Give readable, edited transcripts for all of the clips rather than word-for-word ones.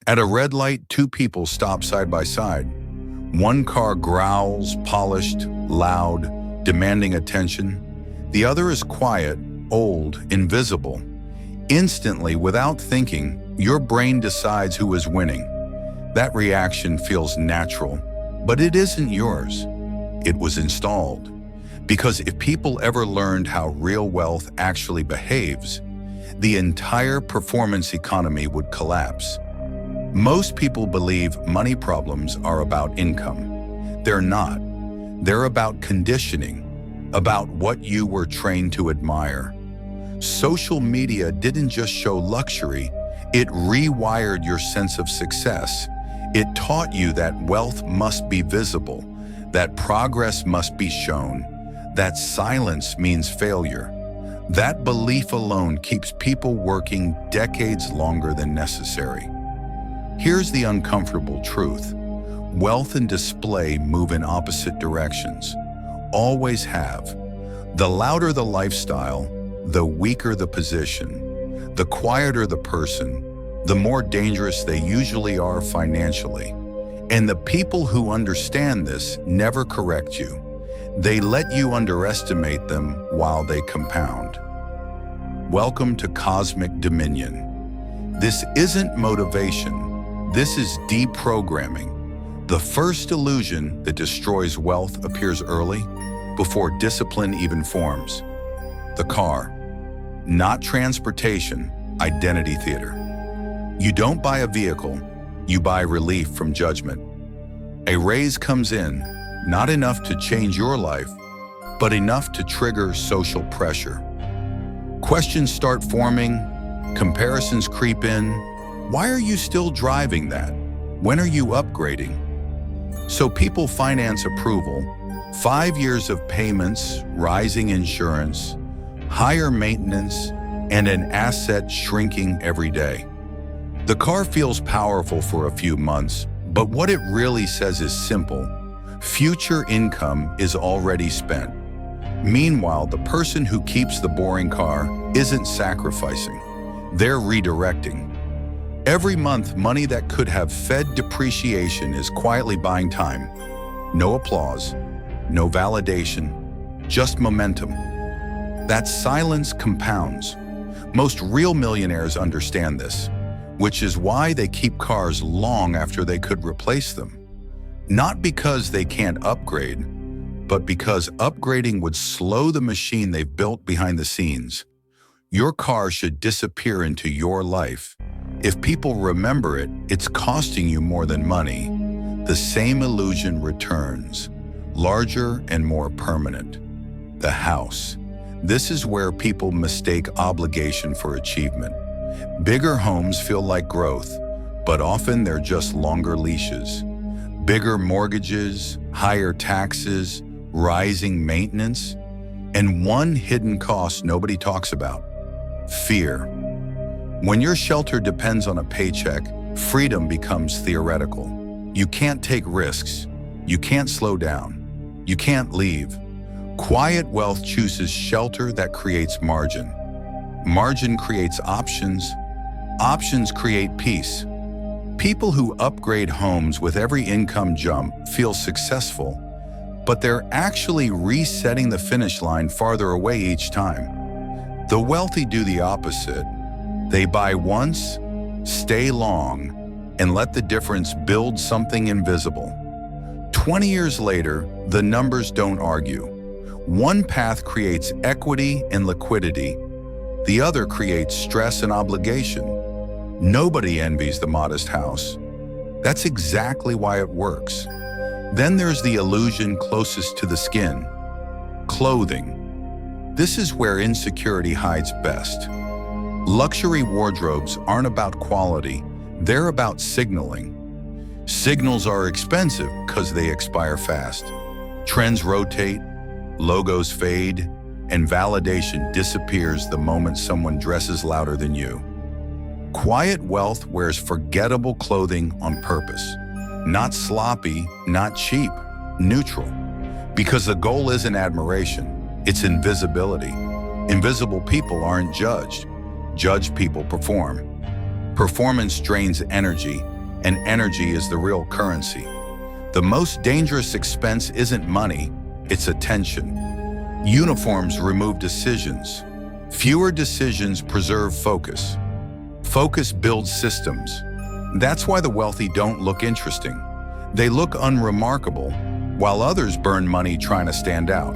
At a red light, two people stop side by side. One car growls, polished, loud, demanding attention. The other is quiet, old, invisible. Instantly, without thinking, your brain decides who is winning. That reaction feels natural, but it isn't yours. It was installed. Because if people ever learned how real wealth actually behaves, the entire performance economy would collapse. Most people believe money problems are about income. They're not. They're about conditioning, about what you were trained to admire. Social media didn't just show luxury, it rewired your sense of success. It taught you that wealth must be visible, that progress must be shown, that silence means failure. That belief alone keeps people working decades longer than necessary. Here's the uncomfortable truth. Wealth and display move in opposite directions. Always have. The louder the lifestyle, the weaker the position. The quieter the person, the more dangerous they usually are financially. And the people who understand this never correct you. They let you underestimate them while they compound. Welcome to Cosmic Dominion. This isn't motivation. This is deprogramming. The first illusion that destroys wealth appears early, before discipline even forms. The car. Not transportation, identity theater. You don't buy a vehicle, you buy relief from judgment. A raise comes in, not enough to change your life, but enough to trigger social pressure. Questions start forming, comparisons creep in. Why are you still driving that? When are you upgrading? So people finance approval, 5 years of payments, rising insurance, higher maintenance, and an asset shrinking every day. The car feels powerful for a few months, but what it really says is simple. Future income is already spent. Meanwhile, the person who keeps the boring car isn't sacrificing. They're redirecting. Every month, money that could have fed depreciation is quietly buying time. No applause, no validation, just momentum. That silence compounds. Most real millionaires understand this, which is why they keep cars long after they could replace them. Not because they can't upgrade, but because upgrading would slow the machine they've built behind the scenes. Your car should disappear into your life. If people remember it, it's costing you more than money. The same illusion returns, larger and more permanent. The house. This is where people mistake obligation for achievement. Bigger homes feel like growth, but often they're just longer leashes. Bigger mortgages, higher taxes, rising maintenance, and one hidden cost nobody talks about: fear. When your shelter depends on a paycheck, freedom becomes theoretical. You can't take risks. You can't slow down. You can't leave. Quiet wealth chooses shelter that creates margin. Margin creates options. Options create peace. People who upgrade homes with every income jump feel successful, but they're actually resetting the finish line farther away each time. The wealthy do the opposite. They buy once, stay long, and let the difference build something invisible. 20 years later, the numbers don't argue. One path creates equity and liquidity. The other creates stress and obligation. Nobody envies the modest house. That's exactly why it works. Then there's the illusion closest to the skin: clothing. This is where insecurity hides best. Luxury wardrobes aren't about quality, they're about signaling. Signals are expensive because they expire fast. Trends rotate, logos fade, and validation disappears the moment someone dresses louder than you. Quiet wealth wears forgettable clothing on purpose. Not sloppy, not cheap, neutral. Because the goal isn't admiration, it's invisibility. Invisible people aren't judged. Judged people perform. Performance drains energy, and energy is the real currency. The most dangerous expense isn't money, it's attention. Uniforms remove decisions. Fewer decisions preserve focus. Focus builds systems. That's why the wealthy don't look interesting. They look unremarkable, while others burn money trying to stand out.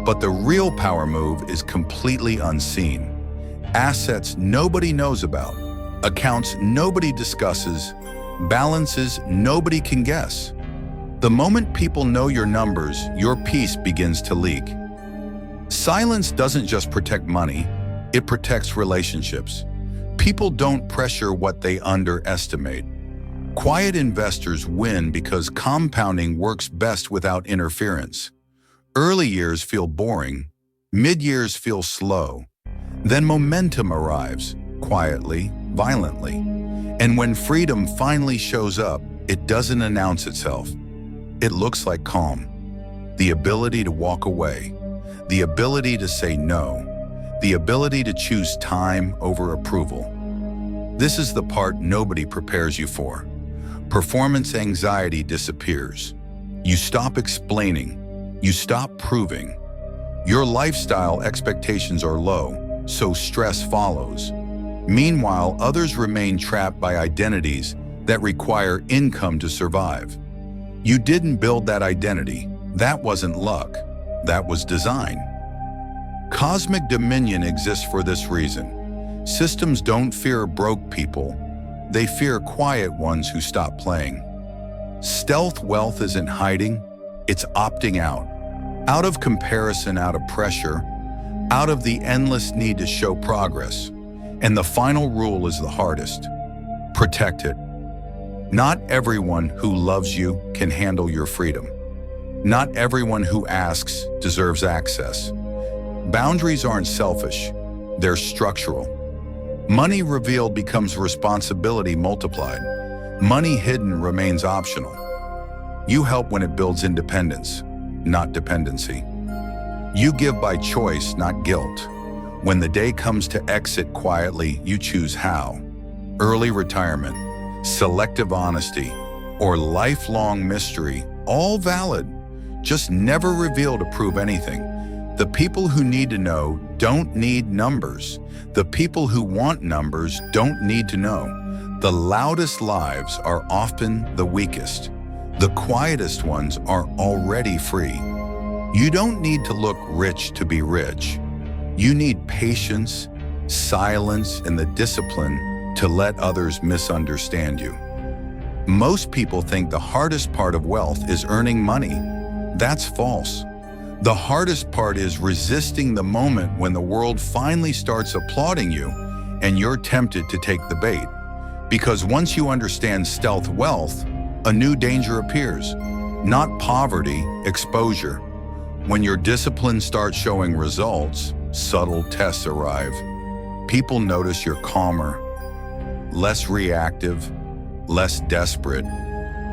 But the real power move is completely unseen. Assets nobody knows about, accounts nobody discusses, balances nobody can guess. The moment people know your numbers, your peace begins to leak. Silence doesn't just protect money, it protects relationships. People don't pressure what they underestimate. Quiet investors win because compounding works best without interference. Early years feel boring, mid-years feel slow. Then momentum arrives, quietly, violently. And when freedom finally shows up, it doesn't announce itself. It looks like calm. The ability to walk away. The ability to say no. The ability to choose time over approval. This is the part nobody prepares you for. Performance anxiety disappears. You stop explaining. You stop proving. Your lifestyle expectations are low, so stress follows. Meanwhile, others remain trapped by identities that require income to survive. You didn't build that identity. That wasn't luck. That was design. Cosmic dominion exists for this reason. Systems don't fear broke people. They fear quiet ones who stop playing. Stealth wealth isn't hiding, it's opting out. Out of comparison, out of pressure, out of the endless need to show progress. And the final rule is the hardest. Protect it. Not everyone who loves you can handle your freedom. Not everyone who asks deserves access. Boundaries aren't selfish, they're structural. Money revealed becomes responsibility multiplied. Money hidden remains optional. You help when it builds independence, not dependency. You give by choice, not guilt. When the day comes to exit quietly, you choose how. Early retirement, selective honesty, or lifelong mystery, all valid, just never reveal to prove anything. The people who need to know don't need numbers. The people who want numbers don't need to know. The loudest lives are often the weakest. The quietest ones are already free. You don't need to look rich to be rich. You need patience, silence, and the discipline to let others misunderstand you. Most people think the hardest part of wealth is earning money. That's false. The hardest part is resisting the moment when the world finally starts applauding you and you're tempted to take the bait. Because once you understand stealth wealth, a new danger appears. Not poverty, exposure. When your discipline starts showing results, subtle tests arrive. People notice you're calmer, less reactive, less desperate.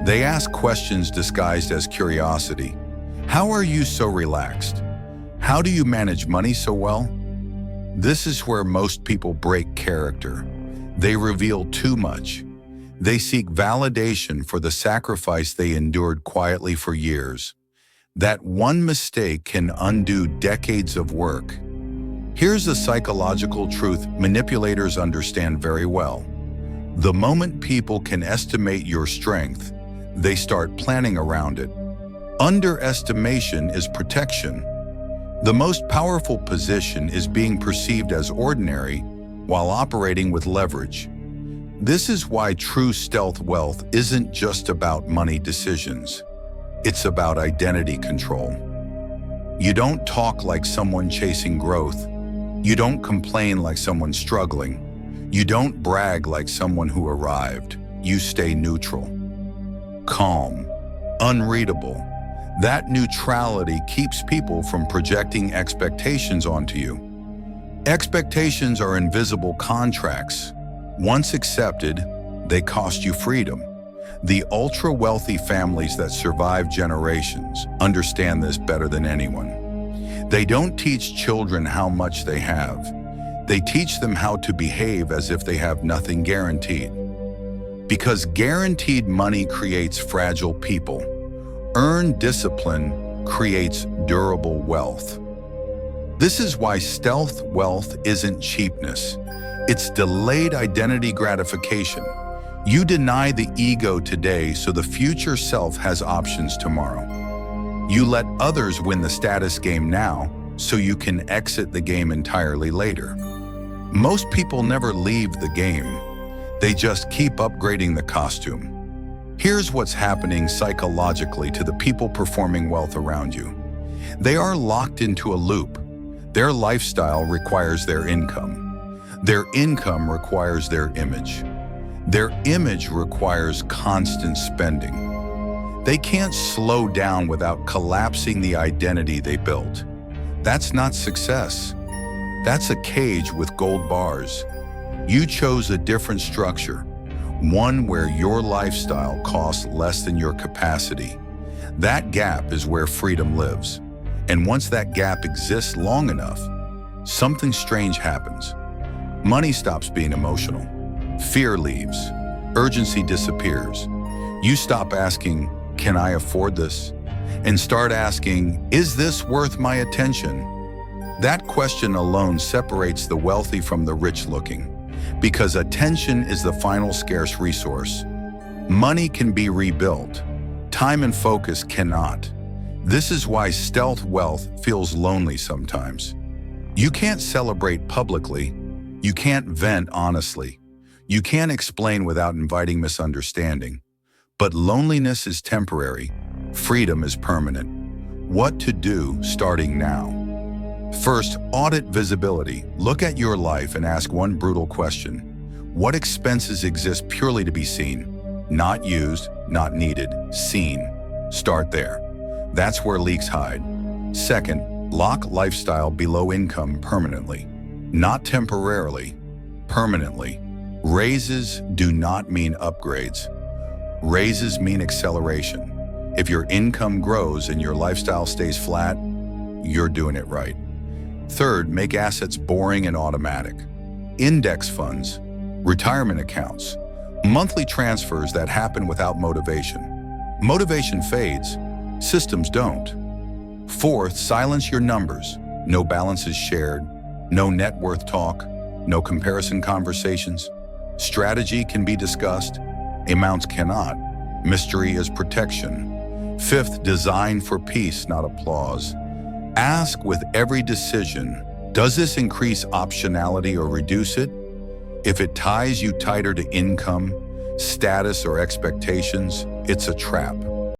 They ask questions disguised as curiosity. How are you so relaxed? How do you manage money so well? This is where most people break character. They reveal too much. They seek validation for the sacrifice they endured quietly for years. That one mistake can undo decades of work. Here's the psychological truth manipulators understand very well. The moment people can estimate your strength, they start planning around it. Underestimation is protection. The most powerful position is being perceived as ordinary while operating with leverage. This is why true stealth wealth isn't just about money decisions. It's about identity control. You don't talk like someone chasing growth. You don't complain like someone struggling. You don't brag like someone who arrived. You stay neutral. Calm. Unreadable. That neutrality keeps people from projecting expectations onto you. Expectations are invisible contracts. Once accepted, they cost you freedom. The ultra-wealthy families that survive generations understand this better than anyone. They don't teach children how much they have. They teach them how to behave as if they have nothing guaranteed. Because guaranteed money creates fragile people. Earned discipline creates durable wealth. This is why stealth wealth isn't cheapness. It's delayed identity gratification. You deny the ego today so the future self has options tomorrow. You let others win the status game now so you can exit the game entirely later. Most people never leave the game. They just keep upgrading the costume. Here's what's happening psychologically to the people performing wealth around you. They are locked into a loop. Their lifestyle requires their income. Their income requires their image. Their image requires constant spending. They can't slow down without collapsing the identity they built. That's not success. That's a cage with gold bars. You chose a different structure, one where your lifestyle costs less than your capacity. That gap is where freedom lives. And once that gap exists long enough, something strange happens. Money stops being emotional. Fear leaves. Urgency disappears. You stop asking, "Can I afford this?" and start asking, "Is this worth my attention?" That question alone separates the wealthy from the rich-looking, because attention is the final scarce resource. Money can be rebuilt. Time and focus cannot. This is why stealth wealth feels lonely sometimes. You can't celebrate publicly. You can't vent honestly. You can't explain without inviting misunderstanding. But loneliness is temporary. Freedom is permanent. What to do starting now? First, audit visibility. Look at your life and ask one brutal question. What expenses exist purely to be seen? Not used, not needed, seen. Start there. That's where leaks hide. Second, lock lifestyle below income permanently. Not temporarily, permanently. Raises do not mean upgrades. Raises mean acceleration. If your income grows and your lifestyle stays flat, you're doing it right. Third, make assets boring and automatic. Index funds, retirement accounts, monthly transfers that happen without motivation. Motivation fades, systems don't. Fourth, silence your numbers. No balances shared, no net worth talk, no comparison conversations. Strategy can be discussed, amounts cannot. Mystery is protection. Fifth, design for peace, not applause. Ask with every decision, does this increase optionality or reduce it? If it ties you tighter to income, status, or expectations, it's a trap.